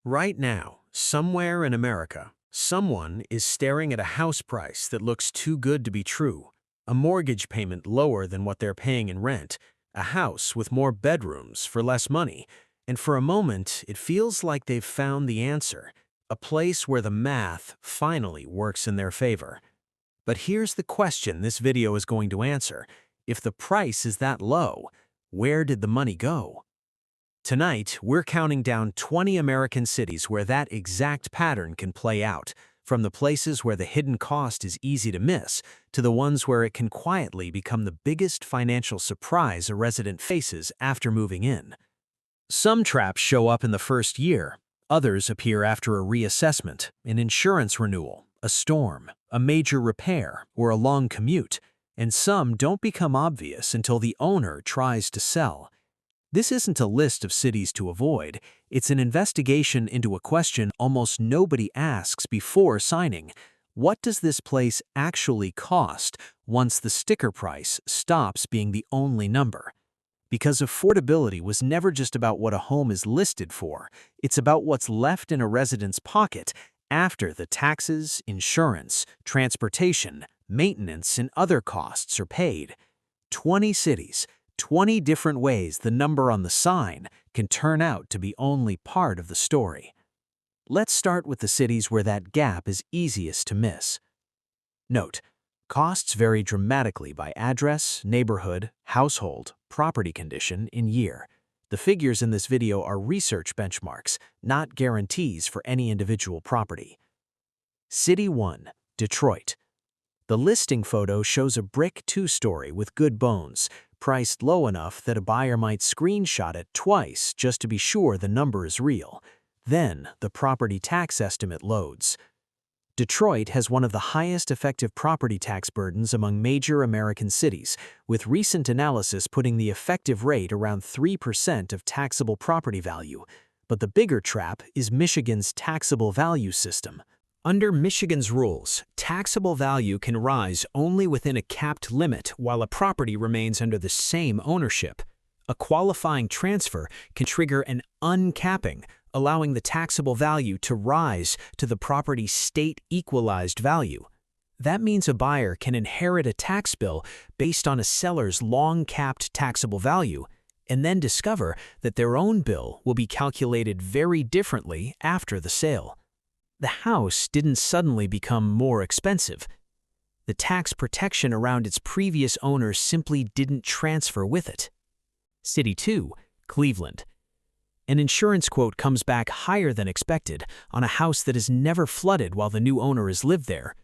Right now, somewhere in America, someone is staring at a house price that looks too good to be true, a mortgage payment lower than what they're paying in rent, a house with more bedrooms for less money, and for a moment, it feels like they've found the answer, a place where the math finally works in their favor. But here's the question this video is going to answer. If the price is that low, where did the money go? Tonight, we're counting down 20 American cities where that exact pattern can play out, from the places where the hidden cost is easy to miss, to the ones where it can quietly become the biggest financial surprise a resident faces after moving in. Some traps show up in the first year. Others appear after a reassessment, an insurance renewal, a storm, a major repair, or a long commute. And some don't become obvious until the owner tries to sell. This isn't a list of cities to avoid, it's an investigation into a question almost nobody asks before signing. What does this place actually cost once the sticker price stops being the only number? Because affordability was never just about what a home is listed for, it's about what's left in a resident's pocket after the taxes, insurance, transportation, maintenance, and other costs are paid. 20 cities. 20 different ways the number on the sign can turn out to be only part of the story. Let's start with the cities where that gap is easiest to miss. Note, costs vary dramatically by address, neighborhood, household, property condition, and year. The figures in this video are research benchmarks, not guarantees for any individual property. City 1, Detroit. The listing photo shows a brick two-story with good bones, priced low enough that a buyer might screenshot it twice just to be sure the number is real. Then, the property tax estimate loads. Detroit has one of the highest effective property tax burdens among major American cities, with recent analysis putting the effective rate around 3% of taxable property value. But the bigger trap is Michigan's taxable value system. Under Michigan's rules, taxable value can rise only within a capped limit while a property remains under the same ownership. A qualifying transfer can trigger an uncapping, allowing the taxable value to rise to the property's state-equalized value. That means a buyer can inherit a tax bill based on a seller's long-capped taxable value, and then discover that their own bill will be calculated very differently after the sale. The house didn't suddenly become more expensive. The tax protection around its previous owners simply didn't transfer with it. City 2, Cleveland. An insurance quote comes back higher than expected on a house that is never flooded while the new owner has lived there.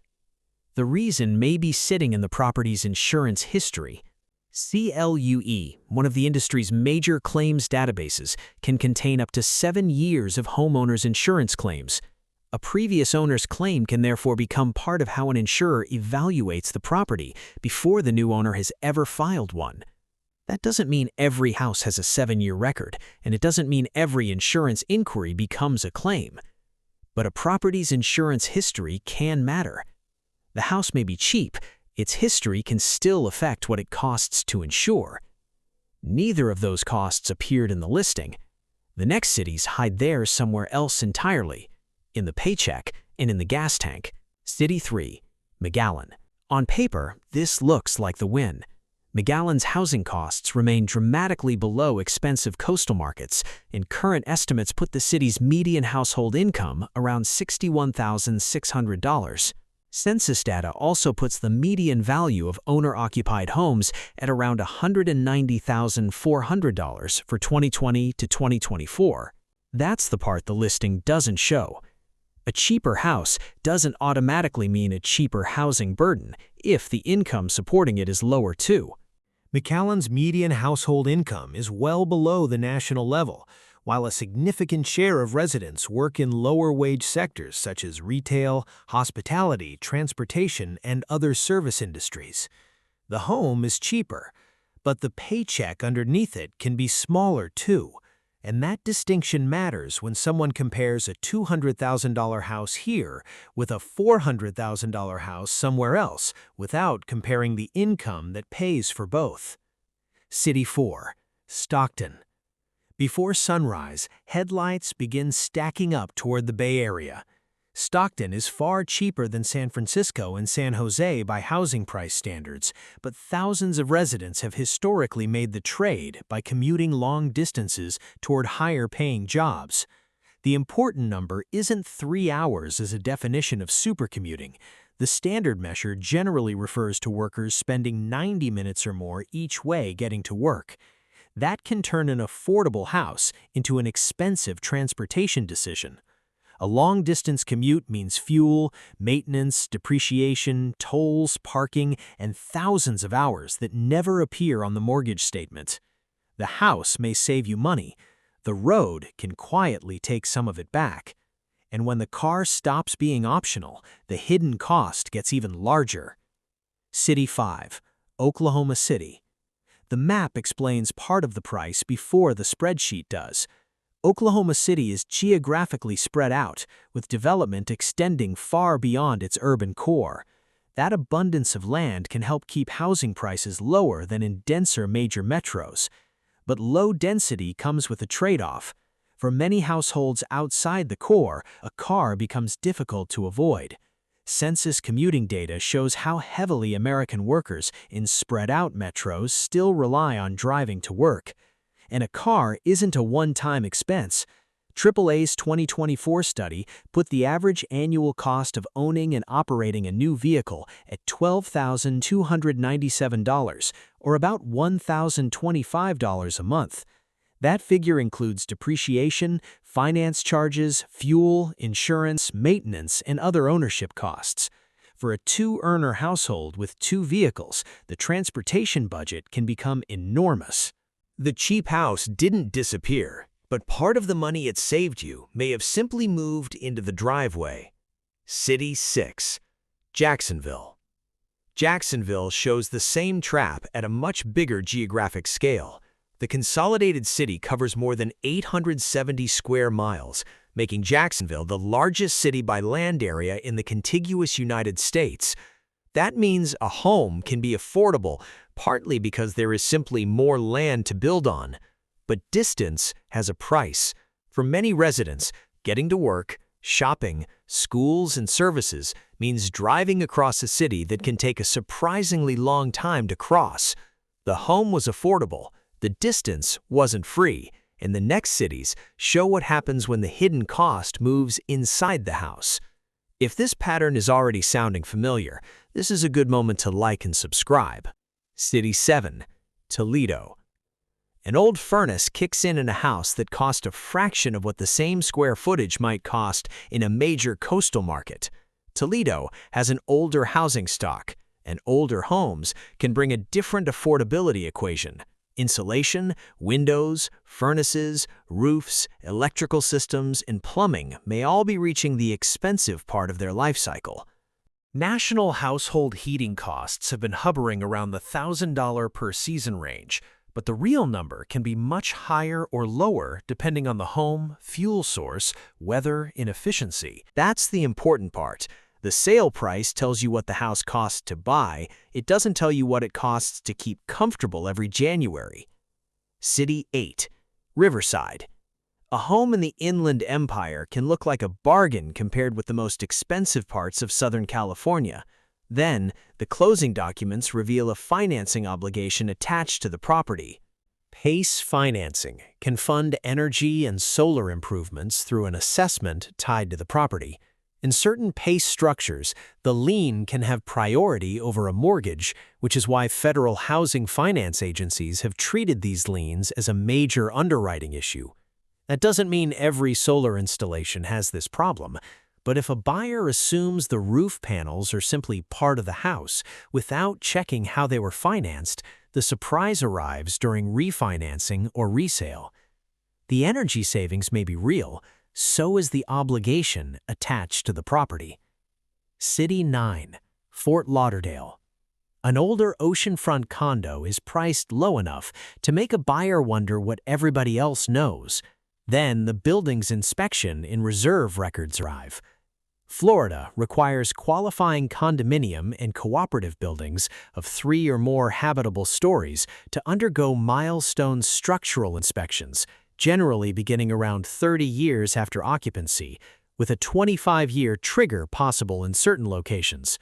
The reason may be sitting in the property's insurance history. CLUE, one of the industry's major claims databases, can contain up to 7 years of homeowners' insurance claims. A previous owner's claim can therefore become part of how an insurer evaluates the property before the new owner has ever filed one. That doesn't mean every house has a 7-year record, and it doesn't mean every insurance inquiry becomes a claim. But a property's insurance history can matter. The house may be cheap, its history can still affect what it costs to insure. Neither of those costs appeared in the listing. The next cities hide theirs somewhere else entirely. In the paycheck, and in the gas tank. City 3, McAllen. On paper, this looks like the win. McAllen's housing costs remain dramatically below expensive coastal markets, and current estimates put the city's median household income around $61,600. Census data also puts the median value of owner-occupied homes at around $190,400 for 2020 to 2024. That's the part the listing doesn't show. A cheaper house doesn't automatically mean a cheaper housing burden if the income supporting it is lower too. McAllen's median household income is well below the national level, while a significant share of residents work in lower-wage sectors such as retail, hospitality, transportation, and other service industries. The home is cheaper, but the paycheck underneath it can be smaller too. And that distinction matters when someone compares a $200,000 house here with a $400,000 house somewhere else without comparing the income that pays for both. City 4, Stockton. Before sunrise, headlights begin stacking up toward the Bay Area. Stockton is far cheaper than San Francisco and San Jose by housing price standards, but thousands of residents have historically made the trade by commuting long distances toward higher-paying jobs. The important number isn't 3 hours as a definition of supercommuting. The standard measure generally refers to workers spending 90 minutes or more each way getting to work. That can turn an affordable house into an expensive transportation decision. A long-distance commute means fuel, maintenance, depreciation, tolls, parking, and thousands of hours that never appear on the mortgage statement. The house may save you money. The road can quietly take some of it back. And when the car stops being optional, the hidden cost gets even larger. City 5, Oklahoma City. The map explains part of the price before the spreadsheet does. Oklahoma City is geographically spread out, with development extending far beyond its urban core. That abundance of land can help keep housing prices lower than in denser major metros. But low density comes with a trade-off. For many households outside the core, a car becomes difficult to avoid. Census commuting data shows how heavily American workers in spread-out metros still rely on driving to work. And a car isn't a one-time expense. AAA's 2024 study put the average annual cost of owning and operating a new vehicle at $12,297, or about $1,025 a month. That figure includes depreciation, finance charges, fuel, insurance, maintenance, and other ownership costs. For a two-earner household with 2 vehicles, the transportation budget can become enormous. The cheap house didn't disappear, but part of the money it saved you may have simply moved into the driveway. City 6, Jacksonville. Jacksonville shows the same trap at a much bigger geographic scale. The consolidated city covers more than 870 square miles, making Jacksonville the largest city by land area in the contiguous United States. That means a home can be affordable, partly because there is simply more land to build on. But distance has a price. For many residents, getting to work, shopping, schools, and services means driving across a city that can take a surprisingly long time to cross. The home was affordable, the distance wasn't free, and the next cities show what happens when the hidden cost moves inside the house. If this pattern is already sounding familiar, this is a good moment to like and subscribe. City 7, Toledo. An old furnace kicks in a house that cost a fraction of what the same square footage might cost in a major coastal market. Toledo has an older housing stock, and older homes can bring a different affordability equation. Insulation, windows, furnaces, roofs, electrical systems, and plumbing may all be reaching the expensive part of their life cycle. National household heating costs have been hovering around the $1,000 per season range, but the real number can be much higher or lower depending on the home, fuel source, weather, and efficiency. That's the important part. The sale price tells you what the house costs to buy. It doesn't tell you what it costs to keep comfortable every January. City 8, Riverside. A home in the Inland Empire can look like a bargain compared with the most expensive parts of Southern California. Then, the closing documents reveal a financing obligation attached to the property. PACE financing can fund energy and solar improvements through an assessment tied to the property. In certain PACE structures, the lien can have priority over a mortgage, which is why federal housing finance agencies have treated these liens as a major underwriting issue. That doesn't mean every solar installation has this problem, but if a buyer assumes the roof panels are simply part of the house without checking how they were financed, the surprise arrives during refinancing or resale. The energy savings may be real, so is the obligation attached to the property. City 9, Fort Lauderdale. An older oceanfront condo is priced low enough to make a buyer wonder what everybody else knows. Then the building's inspection and reserve records arrive. Florida requires qualifying condominium and cooperative buildings of 3 or more habitable stories to undergo milestone structural inspections, generally beginning around 30 years after occupancy, with a 25-year trigger possible in certain locations.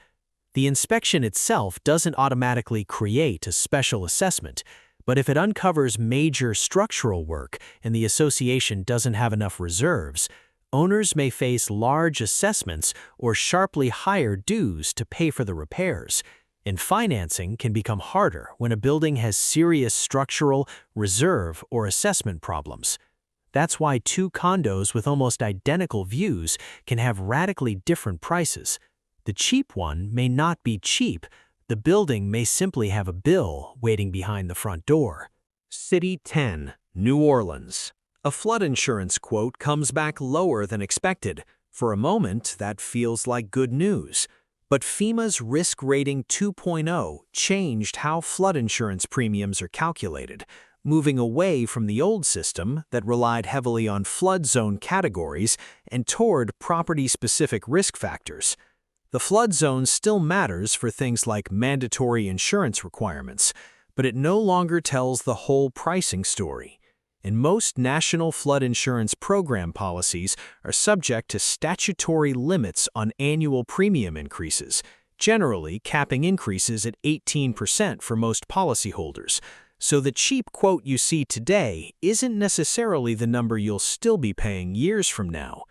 The inspection itself doesn't automatically create a special assessment, but if it uncovers major structural work and the association doesn't have enough reserves, owners may face large assessments or sharply higher dues to pay for the repairs. And financing can become harder when a building has serious structural, reserve, or assessment problems. That's why two condos with almost identical views can have radically different prices. The cheap one may not be cheap. The building may simply have a bill waiting behind the front door. City 10, New Orleans. A flood insurance quote comes back lower than expected. For a moment, that feels like good news. But FEMA's Risk Rating 2.0 changed how flood insurance premiums are calculated, moving away from the old system that relied heavily on flood zone categories and toward property-specific risk factors. The flood zone still matters for things like mandatory insurance requirements, but it no longer tells the whole pricing story. And most national flood insurance program policies are subject to statutory limits on annual premium increases, generally capping increases at 18% for most policyholders. So the cheap quote you see today isn't necessarily the number you'll still be paying years from now.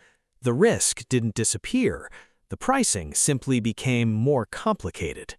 The risk didn't disappear. The pricing simply became more complicated.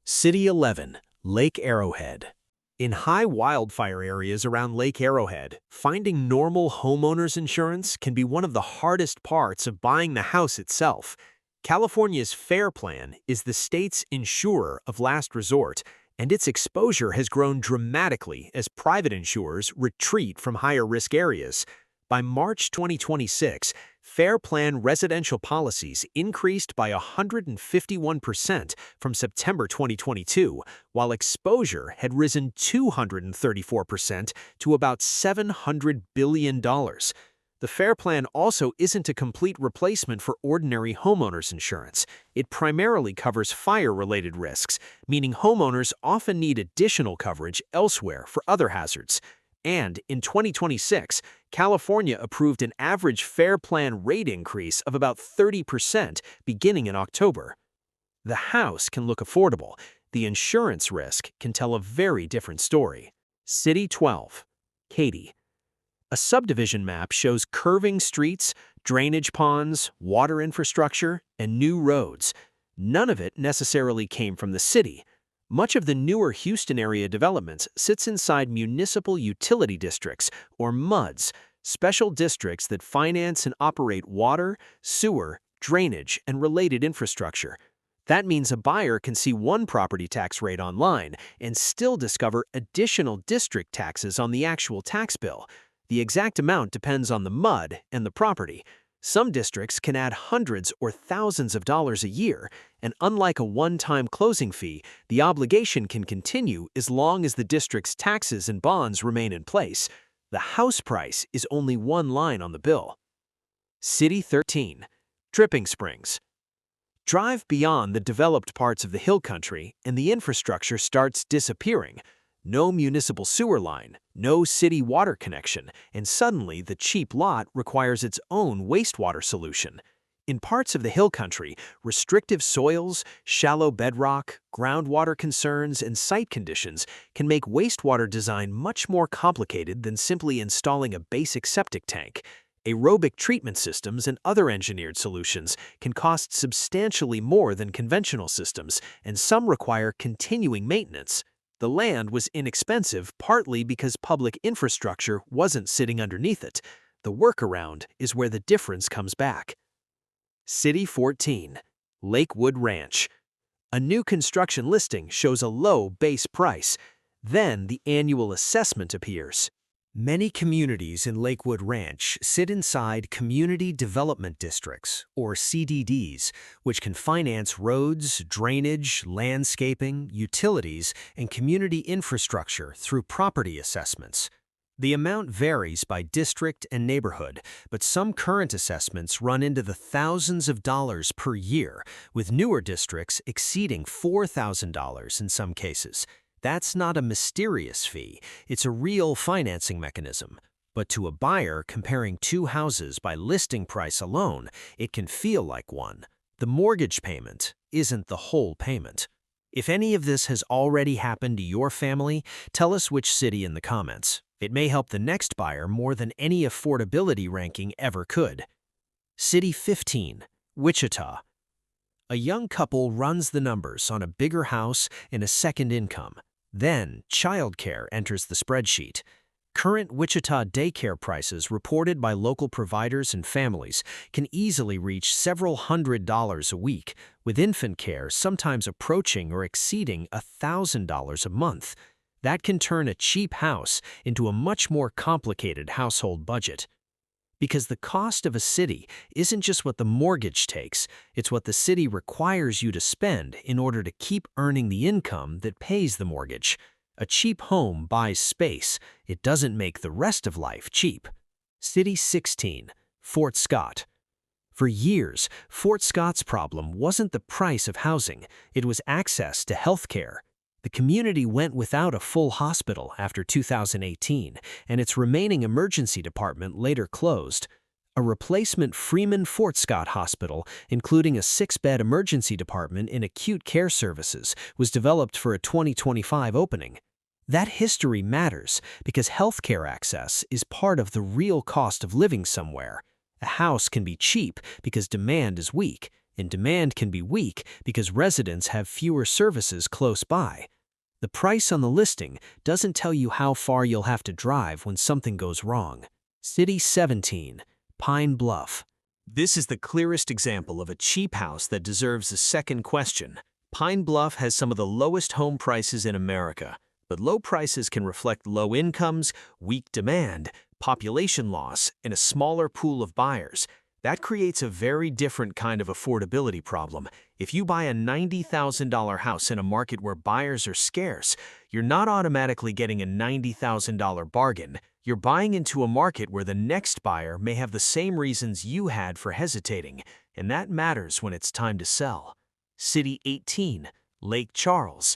City 11, Lake Arrowhead. In high wildfire areas around Lake Arrowhead, finding normal homeowners insurance can be one of the hardest parts of buying the house itself. California's FAIR Plan is the state's insurer of last resort, and its exposure has grown dramatically as private insurers retreat from higher-risk areas. By March 2026, FAIR Plan residential policies increased by 151% from September 2022, while exposure had risen 234% to about $700 billion. The FAIR Plan also isn't a complete replacement for ordinary homeowners insurance. It primarily covers fire-related risks, meaning homeowners often need additional coverage elsewhere for other hazards. And in 2026, California approved an average FAIR Plan rate increase of about 30% beginning in October. The house can look affordable. The insurance risk can tell a very different story. City 12, Katy. A subdivision map shows curving streets, drainage ponds, water infrastructure, and new roads. None of it necessarily came from the city. Much of the newer Houston area developments sits inside municipal utility districts, or MUDs, special districts that finance and operate water, sewer, drainage, and related infrastructure. That means a buyer can see one property tax rate online and still discover additional district taxes on the actual tax bill. The exact amount depends on the MUD and the property. Some districts can add hundreds or thousands of dollars a year, and unlike a one-time closing fee, the obligation can continue as long as the district's taxes and bonds remain in place. The house price is only one line on the bill. City 13, Dripping Springs. Drive beyond the developed parts of the hill country, and the infrastructure starts disappearing. No municipal sewer line, no city water connection, and suddenly the cheap lot requires its own wastewater solution. In parts of the hill country, restrictive soils, shallow bedrock, groundwater concerns, and site conditions can make wastewater design much more complicated than simply installing a basic septic tank. Aerobic treatment systems and other engineered solutions can cost substantially more than conventional systems, and some require continuing maintenance. The land was inexpensive partly because public infrastructure wasn't sitting underneath it. The workaround is where the difference comes back. City 14, Lakewood Ranch. A new construction listing shows a low base price. Then the annual assessment appears. Many communities in Lakewood Ranch sit inside Community Development Districts, or CDDs, which can finance roads, drainage, landscaping, utilities, and community infrastructure through property assessments. The amount varies by district and neighborhood, but some current assessments run into the thousands of dollars per year, with newer districts exceeding $4,000 in some cases. That's not a mysterious fee, it's a real financing mechanism. But to a buyer comparing two houses by listing price alone, it can feel like one. The mortgage payment isn't the whole payment. If any of this has already happened to your family, tell us which city in the comments. It may help the next buyer more than any affordability ranking ever could. City 15, Wichita. A young couple runs the numbers on a bigger house and a second income. Then, childcare enters the spreadsheet. Current Wichita daycare prices reported by local providers and families can easily reach several $100s a week, with infant care sometimes approaching or exceeding $1,000 a month. That can turn a cheap house into a much more complicated household budget. Because the cost of a city isn't just what the mortgage takes, it's what the city requires you to spend in order to keep earning the income that pays the mortgage. A cheap home buys space. It doesn't make the rest of life cheap. City 16, Fort Scott. For years, Fort Scott's problem wasn't the price of housing, it was access to health care. The community went without a full hospital after 2018, and its remaining emergency department later closed. A replacement Freeman Fort Scott Hospital, including a 6-bed emergency department and acute care services, was developed for a 2025 opening. That history matters because healthcare access is part of the real cost of living somewhere. A house can be cheap because demand is weak, and demand can be weak because residents have fewer services close by. The price on the listing doesn't tell you how far you'll have to drive when something goes wrong. City 17, Pine Bluff. This is the clearest example of a cheap house that deserves a second question. Pine Bluff has some of the lowest home prices in America, but low prices can reflect low incomes, weak demand, population loss, and a smaller pool of buyers. That creates a very different kind of affordability problem. If you buy a $90,000 house in a market where buyers are scarce, you're not automatically getting a $90,000 bargain. You're buying into a market where the next buyer may have the same reasons you had for hesitating, and that matters when it's time to sell. City 18, Lake Charles.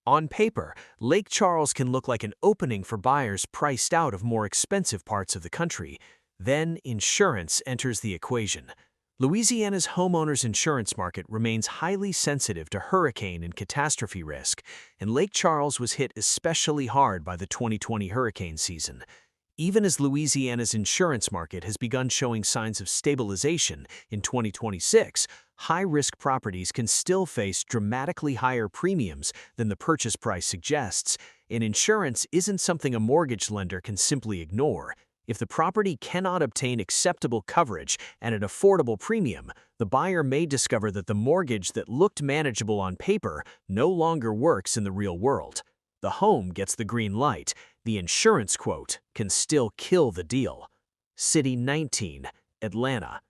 On paper, Lake Charles can look like an opening for buyers priced out of more expensive parts of the country. Then insurance enters the equation. Louisiana's homeowners insurance market remains highly sensitive to hurricane and catastrophe risk, and Lake Charles was hit especially hard by the 2020 hurricane season. Even as Louisiana's insurance market has begun showing signs of stabilization in 2026, high-risk properties can still face dramatically higher premiums than the purchase price suggests, and insurance isn't something a mortgage lender can simply ignore. If the property cannot obtain acceptable coverage at an affordable premium, the buyer may discover that the mortgage that looked manageable on paper no longer works in the real world. The home gets the green light. The insurance quote can still kill the deal. City 19, Atlanta.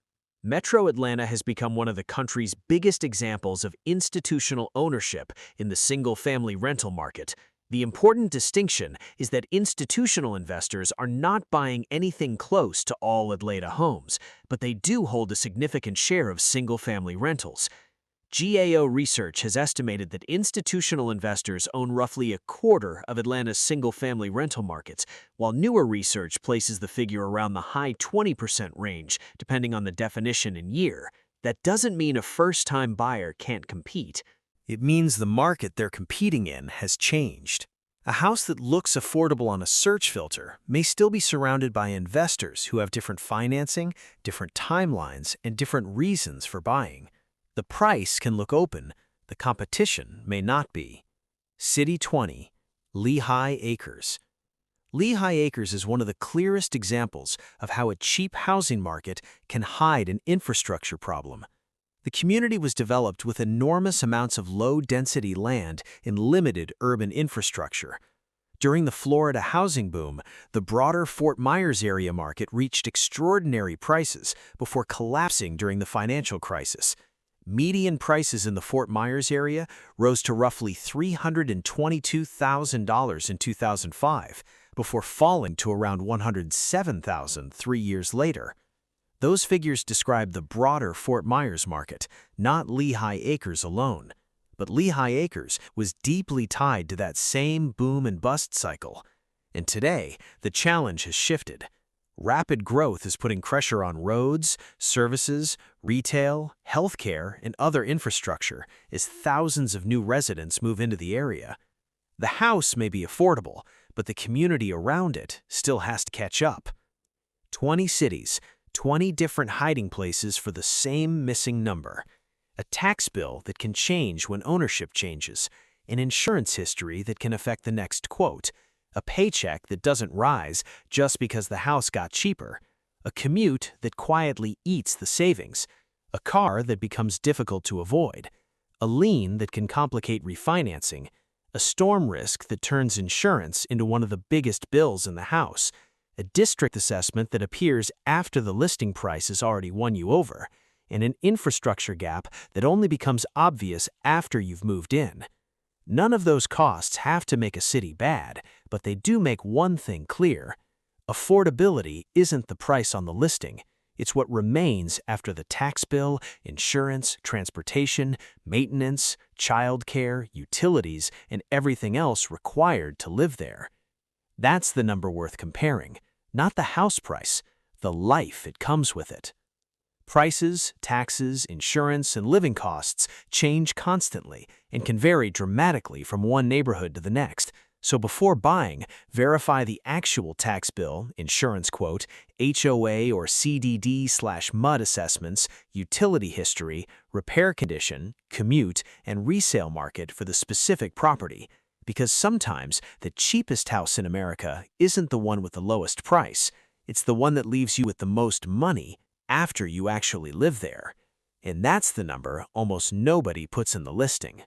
Metro Atlanta has become one of the country's biggest examples of institutional ownership in the single-family rental market. The important distinction is that institutional investors are not buying anything close to all Atlanta homes, but they do hold a significant share of single-family rentals. GAO research has estimated that institutional investors own roughly a quarter of Atlanta's single-family rental markets, while newer research places the figure around the high 20% range, depending on the definition and year. That doesn't mean a first-time buyer can't compete. It means the market they're competing in has changed. A house that looks affordable on a search filter may still be surrounded by investors who have different financing, different timelines, and different reasons for buying. The price can look open, the competition may not be. City 20, Lehigh Acres. Lehigh Acres is one of the clearest examples of how a cheap housing market can hide an infrastructure problem. The community was developed with enormous amounts of low-density land and limited urban infrastructure. During the Florida housing boom, the broader Fort Myers area market reached extraordinary prices before collapsing during the financial crisis. Median prices in the Fort Myers area rose to roughly $322,000 in 2005, before falling to around $107,000 3 years later. Those figures describe the broader Fort Myers market, not Lehigh Acres alone. But Lehigh Acres was deeply tied to that same boom and bust cycle. And today, the challenge has shifted. Rapid growth is putting pressure on roads, services, retail, healthcare, and other infrastructure as thousands of new residents move into the area. The house may be affordable, but the community around it still has to catch up. 20 cities, 20 different hiding places for the same missing number. A tax bill that can change when ownership changes. An insurance history that can affect the next quote. A paycheck that doesn't rise just because the house got cheaper. A commute that quietly eats the savings. A car that becomes difficult to avoid. A lien that can complicate refinancing. A storm risk that turns insurance into one of the biggest bills in the house. A district assessment that appears after the listing price has already won you over. And an infrastructure gap that only becomes obvious after you've moved in. None of those costs have to make a city bad, but they do make one thing clear. Affordability isn't the price on the listing. It's what remains after the tax bill, insurance, transportation, maintenance, childcare, utilities, and everything else required to live there. That's the number worth comparing, not the house price, the life it comes with it. Prices, taxes, insurance, and living costs change constantly and can vary dramatically from one neighborhood to the next. So before buying, verify the actual tax bill, insurance quote, HOA or CDD/MUD assessments, utility history, repair condition, commute, and resale market for the specific property. Because sometimes the cheapest house in America isn't the one with the lowest price. It's the one that leaves you with the most money after you actually live there. And that's the number almost nobody puts in the listing.